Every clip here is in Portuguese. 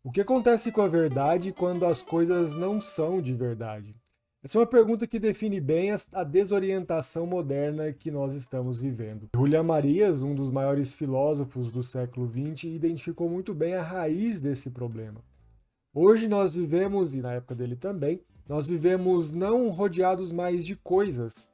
O que acontece com a verdade quando as coisas não são de verdade? Essa é uma pergunta que define bem a desorientação moderna que nós estamos vivendo. Julián Marías, um dos maiores filósofos do século XX, identificou muito bem a raiz desse problema. Hoje nós vivemos, e na época dele também, nós vivemos não rodeados mais de coisas,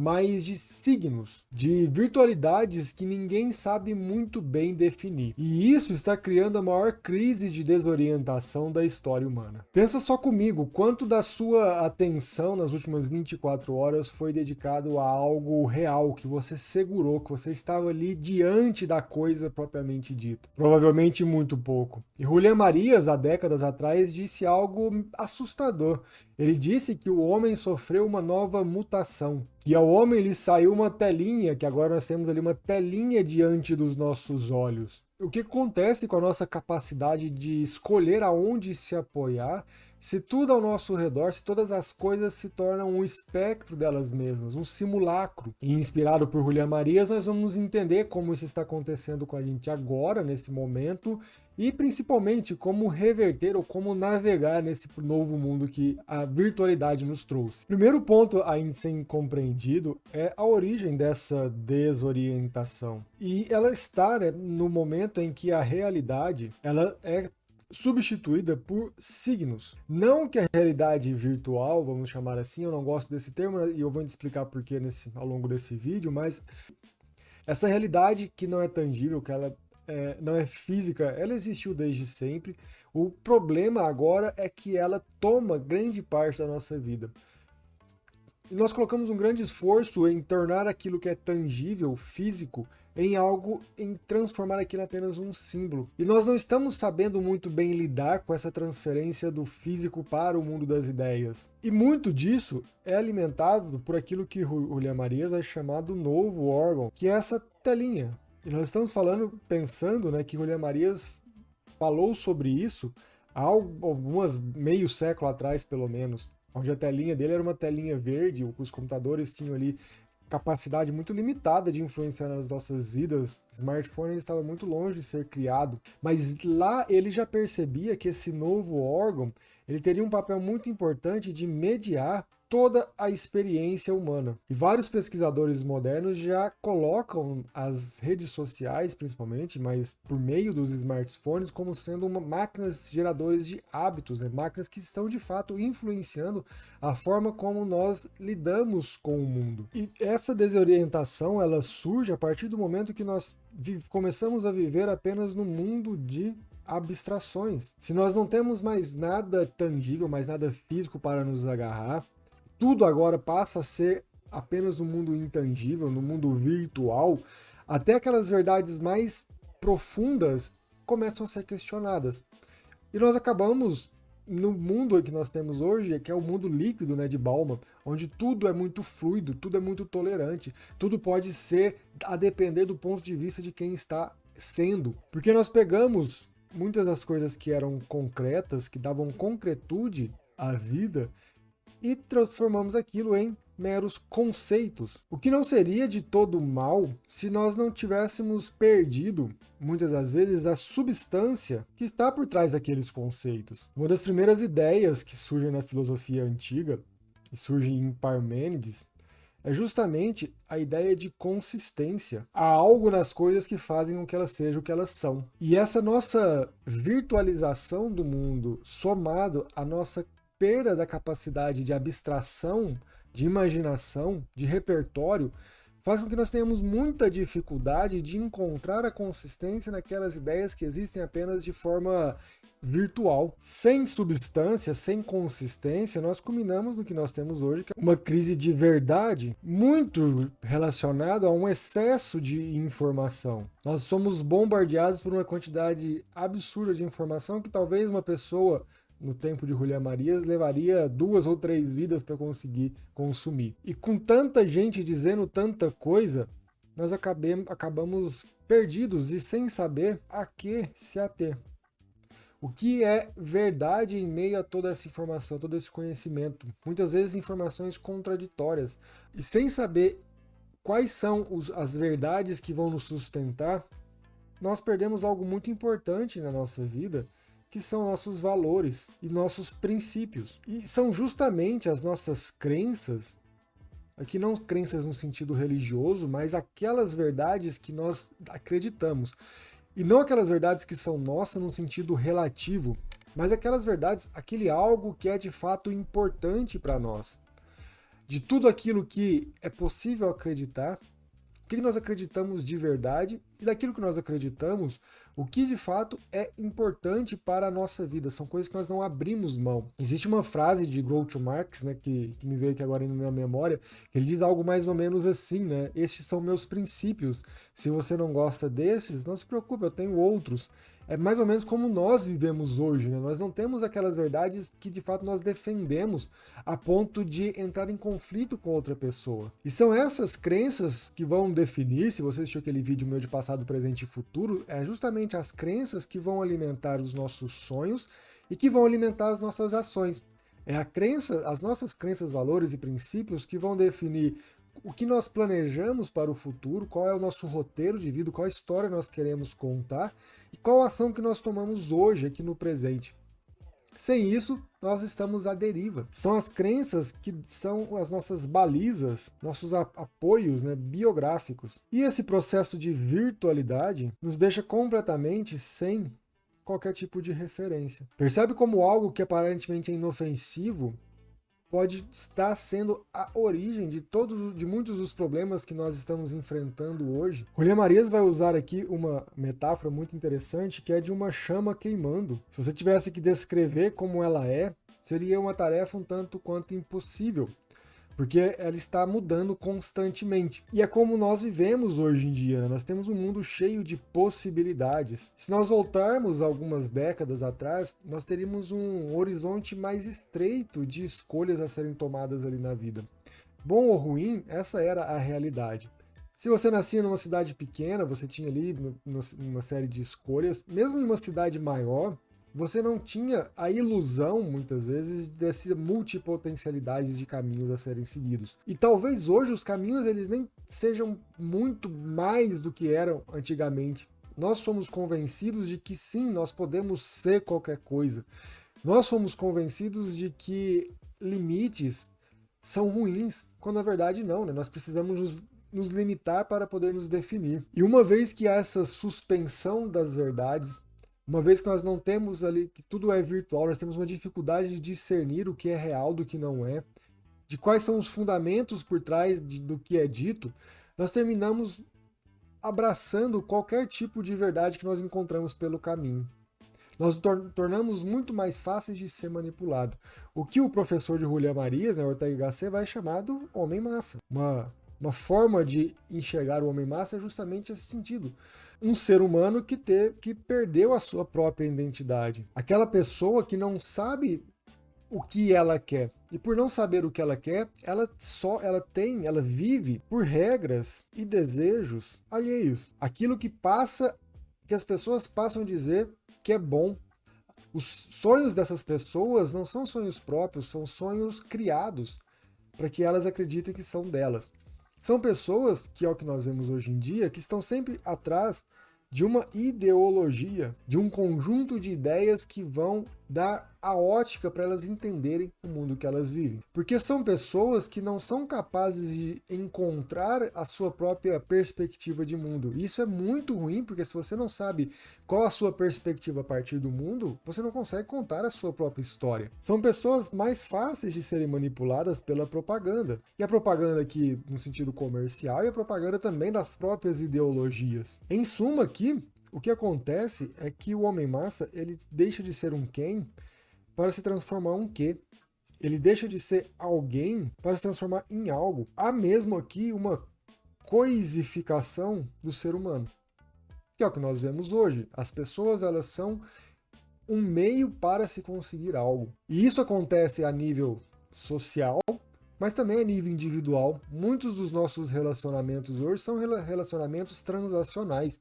mas de signos, de virtualidades que ninguém sabe muito bem definir. E isso está criando a maior crise de desorientação da história humana. Pensa só comigo, quanto da sua atenção nas últimas 24 horas foi dedicado a algo real, que você segurou, que você estava ali diante da coisa propriamente dita. Provavelmente muito pouco. E Julián Marías, há décadas atrás, disse algo assustador. Ele disse que o homem sofreu uma nova mutação. E ao homem lhe saiu uma telinha, que agora nós temos ali uma telinha diante dos nossos olhos. O que acontece com a nossa capacidade de escolher aonde se apoiar, se tudo ao nosso redor, se todas as coisas se tornam um espectro delas mesmas, um simulacro? E inspirado por Julián Marías, nós vamos entender como isso está acontecendo com a gente agora, nesse momento, e principalmente como reverter ou como navegar nesse novo mundo que a virtualidade nos trouxe. Primeiro ponto a ser compreendido é a origem dessa desorientação. E ela está, né, no momento em que a realidade ela é substituída por signos. Não que a realidade virtual, vamos chamar assim, eu não gosto desse termo e eu vou te explicar por que ao longo desse vídeo, mas essa realidade que não é tangível, que ela não é física, ela existiu desde sempre. O problema agora é que ela toma grande parte da nossa vida. E nós colocamos um grande esforço em tornar aquilo que é tangível, físico, em algo, em transformar aquilo em apenas um símbolo. E nós não estamos sabendo muito bem lidar com essa transferência do físico para o mundo das ideias. E muito disso é alimentado por aquilo que Julián Marías é chamado novo órgão, que é essa telinha. E nós estamos pensando, né, que Julián Marías falou sobre isso há algumas meio século atrás, pelo menos, onde a telinha dele era uma telinha verde, os computadores tinham ali capacidade muito limitada de influenciar nas nossas vidas. O smartphone estava muito longe de ser criado, mas lá ele já percebia que esse novo órgão ele teria um papel muito importante de mediar toda a experiência humana. E vários pesquisadores modernos já colocam as redes sociais, principalmente, mas por meio dos smartphones, como sendo máquinas geradoras de hábitos, né? Máquinas que estão de fato influenciando a forma como nós lidamos com o mundo. E essa desorientação, ela surge a partir do momento que nós começamos a viver apenas no mundo de abstrações. Se nós não temos mais nada tangível, mais nada físico para nos agarrar, tudo agora passa a ser apenas um mundo intangível, no mundo virtual, até aquelas verdades mais profundas começam a ser questionadas. E nós acabamos no mundo que nós temos hoje, que é o mundo líquido, né, de Bauman, onde tudo é muito fluido, tudo é muito tolerante, tudo pode ser a depender do ponto de vista de quem está sendo. Porque nós pegamos muitas das coisas que eram concretas, que davam concretude à vida, e transformamos aquilo em meros conceitos. O que não seria de todo mal se nós não tivéssemos perdido, muitas das vezes, a substância que está por trás daqueles conceitos. Uma das primeiras ideias que surgem na filosofia antiga, que surge em Parmênides, é justamente a ideia de consistência. Há algo nas coisas que fazem com que elas sejam o que elas são. E essa nossa virtualização do mundo, somado à nossa perda da capacidade de abstração, de imaginação, de repertório, faz com que nós tenhamos muita dificuldade de encontrar a consistência naquelas ideias que existem apenas de forma virtual. Sem substância, sem consistência, nós culminamos no que nós temos hoje, que é uma crise de verdade muito relacionada a um excesso de informação. Nós somos bombardeados por uma quantidade absurda de informação que talvez uma pessoa no tempo de Julián Marías, levaria 2 ou 3 vidas para conseguir consumir. E com tanta gente dizendo tanta coisa, nós acabamos perdidos e sem saber a que se ater. O que é verdade em meio a toda essa informação, todo esse conhecimento? Muitas vezes informações contraditórias. E sem saber quais são as verdades que vão nos sustentar, nós perdemos algo muito importante na nossa vida, que são nossos valores e nossos princípios. E são justamente as nossas crenças, aqui não crenças no sentido religioso, mas aquelas verdades que nós acreditamos. E não aquelas verdades que são nossas no sentido relativo, mas aquelas verdades, aquele algo que é de fato importante para nós. De tudo aquilo que é possível acreditar, o que nós acreditamos de verdade e daquilo que nós acreditamos, o que de fato é importante para a nossa vida. São coisas que nós não abrimos mão. Existe uma frase de Groucho Marx, né, que me veio aqui agora na minha memória, que ele diz algo mais ou menos assim, né? Estes são meus princípios. Se você não gosta destes, não se preocupe, eu tenho outros. É mais ou menos como nós vivemos hoje, né? Nós não temos aquelas verdades que de fato nós defendemos a ponto de entrar em conflito com outra pessoa. E são essas crenças que vão definir, se você assistiu aquele vídeo meu de passado, presente e futuro, é justamente as crenças que vão alimentar os nossos sonhos e que vão alimentar as nossas ações. É a crença, as nossas crenças, valores e princípios que vão definir o que nós planejamos para o futuro, qual é o nosso roteiro de vida, qual a história nós queremos contar e qual a ação que nós tomamos hoje, aqui no presente. Sem isso, nós estamos à deriva. São as crenças que são as nossas balizas, nossos apoios, né, biográficos. E esse processo de virtualidade nos deixa completamente sem qualquer tipo de referência. Percebe como algo que aparentemente é inofensivo pode estar sendo a origem de muitos dos problemas que nós estamos enfrentando hoje. Julián Marías vai usar aqui uma metáfora muito interessante, que é de uma chama queimando. Se você tivesse que descrever como ela é, seria uma tarefa um tanto quanto impossível, porque ela está mudando constantemente. E é como nós vivemos hoje em dia, né? Nós temos um mundo cheio de possibilidades. Se nós voltarmos algumas décadas atrás, nós teríamos um horizonte mais estreito de escolhas a serem tomadas ali na vida. Bom ou ruim, essa era a realidade. Se você nascia numa cidade pequena, você tinha ali uma série de escolhas. Mesmo em uma cidade maior, você não tinha a ilusão, muitas vezes, dessa multipotencialidade de caminhos a serem seguidos. E talvez hoje os caminhos eles nem sejam muito mais do que eram antigamente. Nós somos convencidos de que sim, nós podemos ser qualquer coisa. Nós somos convencidos de que limites são ruins, quando na verdade não, né? Nós precisamos nos limitar para poder nos definir. E uma vez que há essa suspensão das verdades, uma vez que nós não temos ali, que tudo é virtual, nós temos uma dificuldade de discernir o que é real do que não é, de quais são os fundamentos por trás do que é dito, nós terminamos abraçando qualquer tipo de verdade que nós encontramos pelo caminho. Nós tornamos muito mais fáceis de ser manipulado. O que o professor de Julián Marías, né, Ortega y Gasset, vai chamar do homem-massa. Uma forma de enxergar o homem-massa é justamente esse sentido. Um ser humano que perdeu a sua própria identidade. Aquela pessoa que não sabe o que ela quer. E por não saber o que ela quer, ela vive por regras e desejos alheios. Aquilo que as pessoas passam a dizer que é bom. Os sonhos dessas pessoas não são sonhos próprios, são sonhos criados para que elas acreditem que são delas. São pessoas, que é o que nós vemos hoje em dia, que estão sempre atrás de uma ideologia, de um conjunto de ideias que vão dar a ótica para elas entenderem o mundo que elas vivem. Porque são pessoas que não são capazes de encontrar a sua própria perspectiva de mundo. Isso é muito ruim, porque se você não sabe qual a sua perspectiva a partir do mundo, você não consegue contar a sua própria história. São pessoas mais fáceis de serem manipuladas pela propaganda. E a propaganda aqui no sentido comercial e a propaganda também das próprias ideologias. Em suma aqui, o que acontece é que o homem-massa ele deixa de ser um quem para se transformar em um quê. Ele deixa de ser alguém para se transformar em algo. Há mesmo aqui uma coisificação do ser humano, que é o que nós vemos hoje. As pessoas elas são um meio para se conseguir algo. E isso acontece a nível social, mas também a nível individual. Muitos dos nossos relacionamentos hoje são relacionamentos transacionais.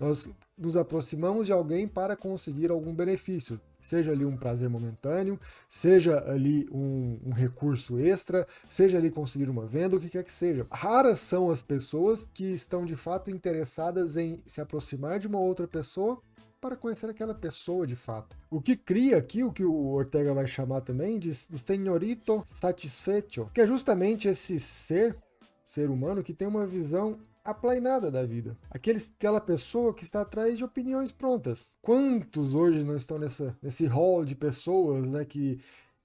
Nós nos aproximamos de alguém para conseguir algum benefício, seja ali um prazer momentâneo, seja ali um recurso extra, seja ali conseguir uma venda, o que quer que seja. Raras são as pessoas que estão de fato interessadas em se aproximar de uma outra pessoa para conhecer aquela pessoa de fato. O que cria aqui, o que o Ortega vai chamar também de señorito satisfecho, que é justamente esse ser humano que tem uma visão aplainada da vida. Aquela pessoa que está atrás de opiniões prontas. Quantos hoje não estão nesse hall de pessoas, né, que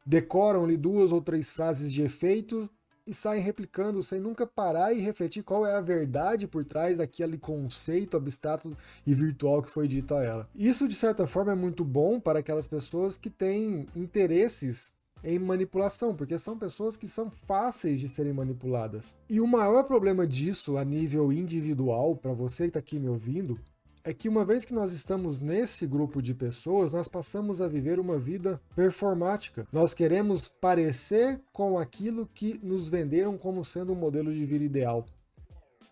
decoram ali 2 ou 3 frases de efeito e saem replicando sem nunca parar e refletir qual é a verdade por trás daquele conceito abstrato e virtual que foi dito a ela. Isso, de certa forma, é muito bom para aquelas pessoas que têm interesses em manipulação, porque são pessoas que são fáceis de serem manipuladas. E o maior problema disso a nível individual, para você que está aqui me ouvindo, é que uma vez que nós estamos nesse grupo de pessoas, nós passamos a viver uma vida performática. Nós queremos parecer com aquilo que nos venderam como sendo um modelo de vida ideal.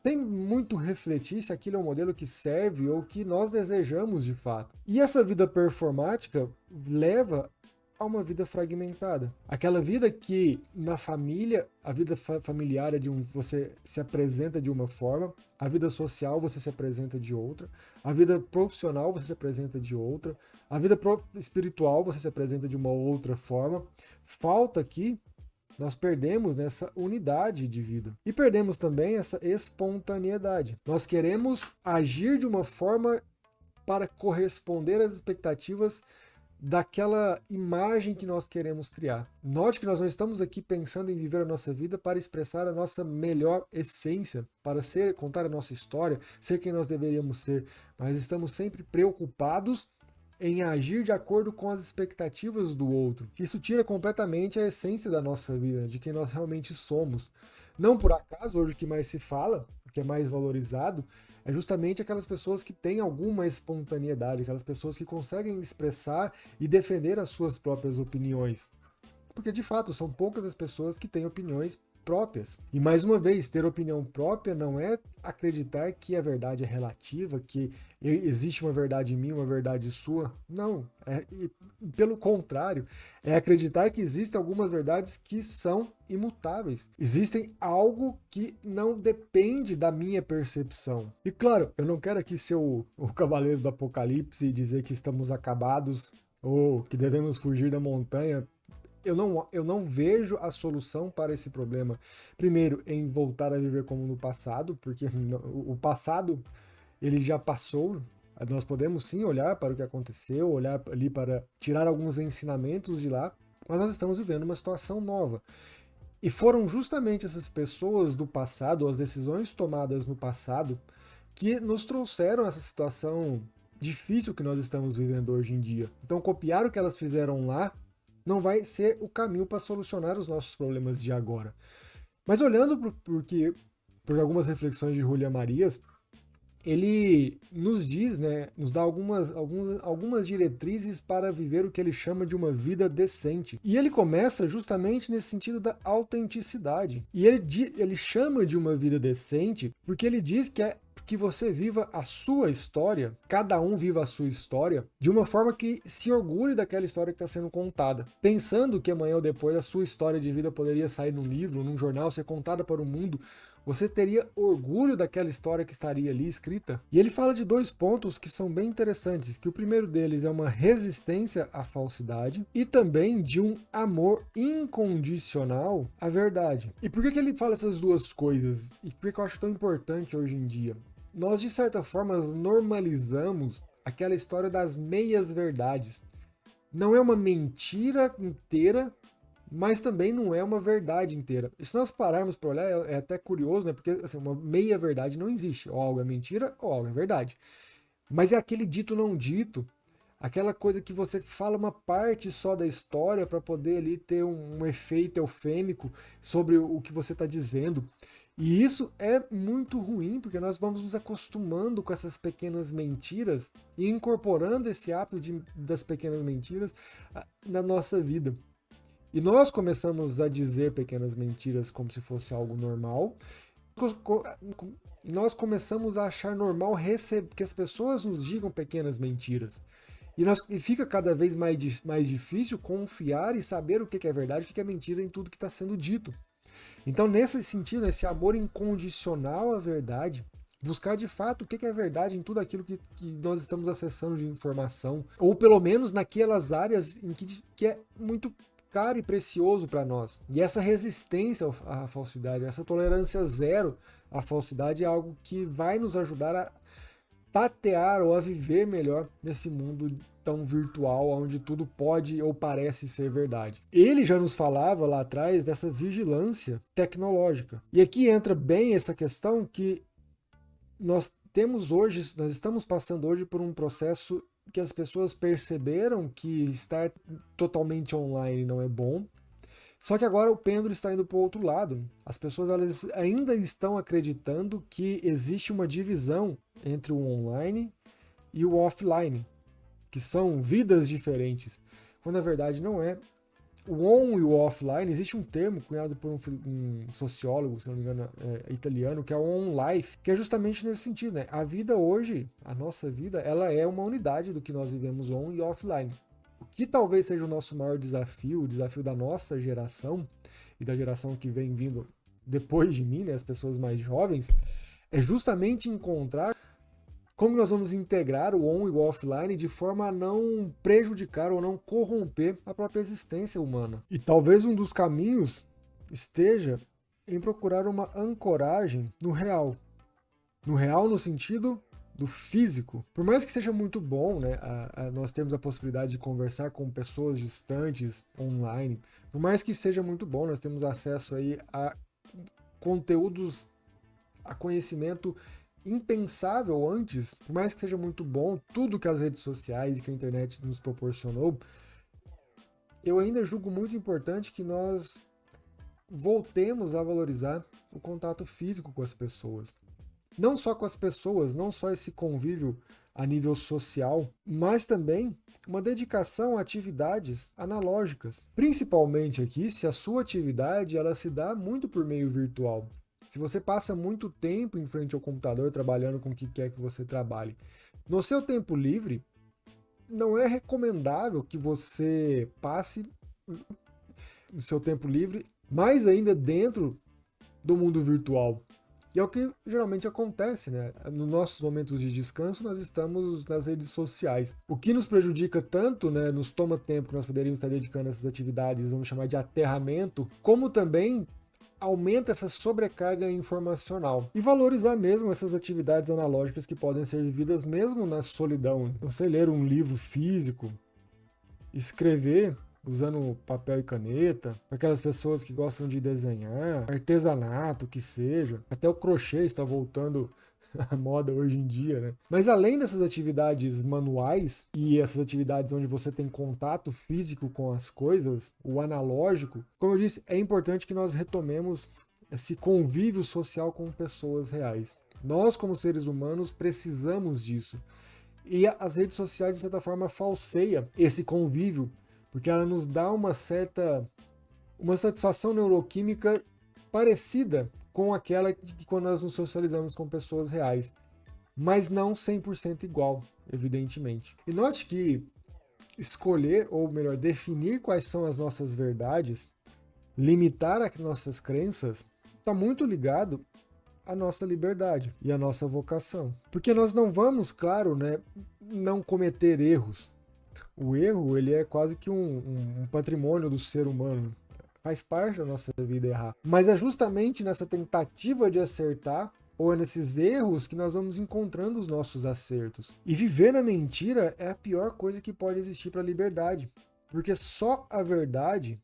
Tem muito refletir se aquilo é um modelo que serve ou que nós desejamos de fato. E essa vida performática leva a uma vida fragmentada. Aquela vida que na família, a vida familiar é você se apresenta de uma forma, a vida social você se apresenta de outra, a vida profissional você se apresenta de outra, a vida espiritual você se apresenta de uma outra forma. Falta aqui, nós perdemos nessa unidade de vida. E perdemos também essa espontaneidade. Nós queremos agir de uma forma para corresponder às expectativas daquela imagem que nós queremos criar. Note que nós não estamos aqui pensando em viver a nossa vida para expressar a nossa melhor essência, para contar a nossa história, ser quem nós deveríamos ser, mas estamos sempre preocupados em agir de acordo com as expectativas do outro. Isso tira completamente a essência da nossa vida, de quem nós realmente somos. Não por acaso, hoje o que mais se fala, o que é mais valorizado, é justamente aquelas pessoas que têm alguma espontaneidade, aquelas pessoas que conseguem expressar e defender as suas próprias opiniões. Porque, de fato, são poucas as pessoas que têm opiniões próprias. E, mais uma vez, ter opinião própria não é acreditar que a verdade é relativa, que existe uma verdade minha, uma verdade sua. Não. Pelo contrário, é acreditar que existem algumas verdades que são imutáveis. Existem algo que não depende da minha percepção. E, claro, eu não quero aqui ser o cavaleiro do apocalipse e dizer que estamos acabados ou que devemos fugir da montanha. Eu não vejo a solução para esse problema. Primeiro, em voltar a viver como no passado, porque o passado ele já passou. Nós podemos sim olhar para o que aconteceu, olhar ali para tirar alguns ensinamentos de lá, mas nós estamos vivendo uma situação nova. E foram justamente essas pessoas do passado, as decisões tomadas no passado, que nos trouxeram essa situação difícil que nós estamos vivendo hoje em dia. Então, copiar o que elas fizeram lá não vai ser o caminho para solucionar os nossos problemas de agora. Mas olhando por algumas reflexões de Julián Marías, ele nos diz, né, nos dá algumas diretrizes para viver o que ele chama de uma vida decente. E ele começa justamente nesse sentido da autenticidade. E ele chama de uma vida decente porque ele diz que você viva a sua história, cada um viva a sua história, de uma forma que se orgulhe daquela história que está sendo contada. Pensando que amanhã ou depois a sua história de vida poderia sair num livro, num jornal, ser contada para o mundo, você teria orgulho daquela história que estaria ali escrita. E ele fala de 2 pontos que são bem interessantes, que o primeiro deles é uma resistência à falsidade e também de um amor incondicional à verdade. E por que ele fala essas 2 coisas? E por que eu acho tão importante hoje em dia? Nós, de certa forma, normalizamos aquela história das meias verdades. Não é uma mentira inteira, mas também não é uma verdade inteira. E se nós pararmos para olhar, é até curioso, né? Porque assim, uma meia verdade não existe. Ou algo é mentira, ou algo é verdade. Mas é aquele dito não dito, aquela coisa que você fala uma parte só da história para poder ali ter um efeito eufêmico sobre o que você está dizendo. E isso é muito ruim, porque nós vamos nos acostumando com essas pequenas mentiras e incorporando esse hábito das pequenas mentiras na nossa vida. E nós começamos a dizer pequenas mentiras como se fosse algo normal. E nós começamos a achar normal que as pessoas nos digam pequenas mentiras. E fica cada vez mais difícil confiar e saber o que é verdade e o que é mentira em tudo que está sendo dito. Então, nesse sentido, esse amor incondicional à verdade, Buscar de fato o que é verdade em tudo aquilo que nós estamos acessando de informação, ou pelo menos naquelas áreas em que é muito caro e precioso para nós. E essa resistência à falsidade, essa tolerância zero à falsidade é algo que vai nos ajudar a tatear ou a viver melhor nesse mundo tão virtual, onde tudo pode ou parece ser verdade. Ele já nos falava lá atrás dessa vigilância tecnológica. E aqui entra bem essa questão que nós estamos passando hoje por um processo que as pessoas perceberam que estar totalmente online não é bom. Só que agora o pêndulo está indo para o outro lado. As pessoas elas ainda estão acreditando que existe uma divisão entre o online e o offline, que são vidas diferentes, quando na verdade não é. O on e o offline, existe um termo cunhado por um sociólogo, se não me engano, italiano, que é o on life, que é justamente nesse sentido, né? A vida hoje, a nossa vida, ela é uma unidade do que nós vivemos on e offline. O que talvez seja o nosso maior desafio, o desafio da nossa geração e da geração que vem vindo depois de mim, né, as pessoas mais jovens, é justamente encontrar como nós vamos integrar o on e o offline de forma a não prejudicar ou não corromper a própria existência humana. E talvez um dos caminhos esteja em procurar uma ancoragem no real. No real no sentido do físico. Por mais que seja muito bom, né, nós temos a possibilidade de conversar com pessoas distantes online, por mais que seja muito bom, nós temos acesso aí a conteúdos, a conhecimento impensável antes, por mais que seja muito bom, tudo que as redes sociais e que a internet nos proporcionou, eu ainda julgo muito importante que nós voltemos a valorizar o contato físico com as pessoas. Não só com as pessoas, não só esse convívio a nível social, mas também uma dedicação a atividades analógicas. Principalmente aqui, se a sua atividade ela se dá muito por meio virtual. Se você passa muito tempo em frente ao computador trabalhando com o que quer que você trabalhe, no seu tempo livre, não é recomendável que você passe o seu tempo livre mais ainda dentro do mundo virtual. E é o que geralmente acontece, né? Nos nossos momentos de descanso, nós estamos nas redes sociais. O que nos prejudica tanto, né? Nos toma tempo que nós poderíamos estar dedicando a essas atividades, vamos chamar de aterramento, como também aumenta essa sobrecarga informacional. E valorizar mesmo essas atividades analógicas que podem ser vividas mesmo na solidão. Você ler um livro físico, escrever usando papel e caneta, para aquelas pessoas que gostam de desenhar, artesanato, que seja. Até o crochê está voltando à moda hoje em dia, né? Mas além dessas atividades manuais e essas atividades onde você tem contato físico com as coisas, o analógico, como eu disse, é importante que nós retomemos esse convívio social com pessoas reais. Nós, como seres humanos, precisamos disso. E as redes sociais, de certa forma, falseia esse convívio, porque ela nos dá uma satisfação neuroquímica parecida com aquela que quando nós nos socializamos com pessoas reais, mas não 100% igual, evidentemente. E note que escolher, ou melhor, definir quais são as nossas verdades, limitar as nossas crenças, está muito ligado à nossa liberdade e à nossa vocação. Porque nós não vamos, claro, né, não cometer erros. O erro, ele é quase que um patrimônio do ser humano. Faz parte da nossa vida errar. Mas é justamente nessa tentativa de acertar, ou é nesses erros, que nós vamos encontrando os nossos acertos. E viver na mentira é a pior coisa que pode existir para a liberdade. Porque só a verdade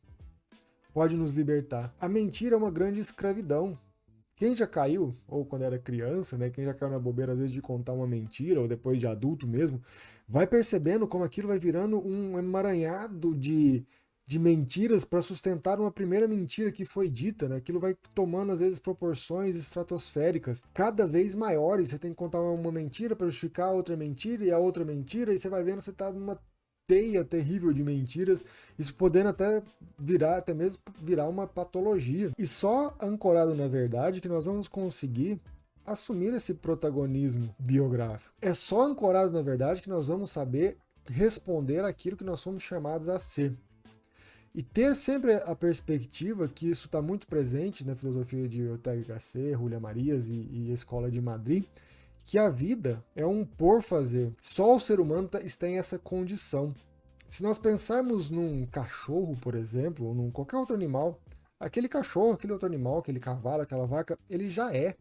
pode nos libertar. A mentira é uma grande escravidão. Quem já caiu, ou quando era criança, né, quem já caiu na bobeira às vezes de contar uma mentira, ou depois de adulto mesmo, vai percebendo como aquilo vai virando um emaranhado de mentiras para sustentar uma primeira mentira que foi dita, né? Aquilo vai tomando às vezes proporções estratosféricas, cada vez maiores. Você tem que contar uma mentira para justificar a outra mentira e a outra mentira, e você vai vendo que você está numa teia terrível de mentiras, isso podendo até mesmo virar uma patologia. E só ancorado na verdade que nós vamos conseguir assumir esse protagonismo biográfico. É só ancorado na verdade que nós vamos saber responder aquilo que nós somos chamados a ser. E ter sempre a perspectiva, que isso está muito presente na filosofia de Ortega y Gasset, Julia Marias e a Escola de Madrid, que a vida é um por fazer. Só o ser humano tem essa condição. Se nós pensarmos num cachorro, por exemplo, ou num qualquer outro animal, aquele cachorro, aquele outro animal, aquele cavalo, aquela vaca, ele já é.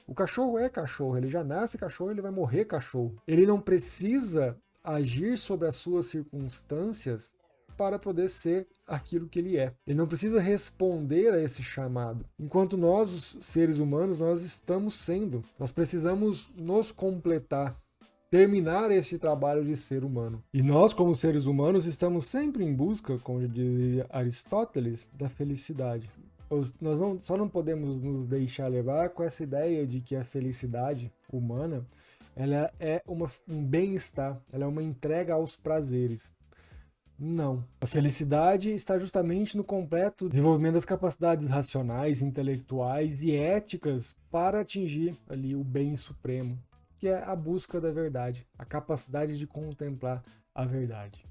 O cachorro é cachorro, ele já nasce cachorro, ele vai morrer cachorro. Ele não precisa agir sobre as suas circunstâncias para poder ser aquilo que ele é. Ele não precisa responder a esse chamado. Enquanto nós, os seres humanos, nós estamos sendo. Nós precisamos nos completar, terminar esse trabalho de ser humano. E nós, como seres humanos, estamos sempre em busca, como dizia Aristóteles, da felicidade. Nós só não podemos nos deixar levar com essa ideia de que a felicidade humana ela é um bem-estar, ela é uma entrega aos prazeres. Não. A felicidade está justamente no completo desenvolvimento das capacidades racionais, intelectuais e éticas para atingir ali o bem supremo, que é a busca da verdade, a capacidade de contemplar a verdade.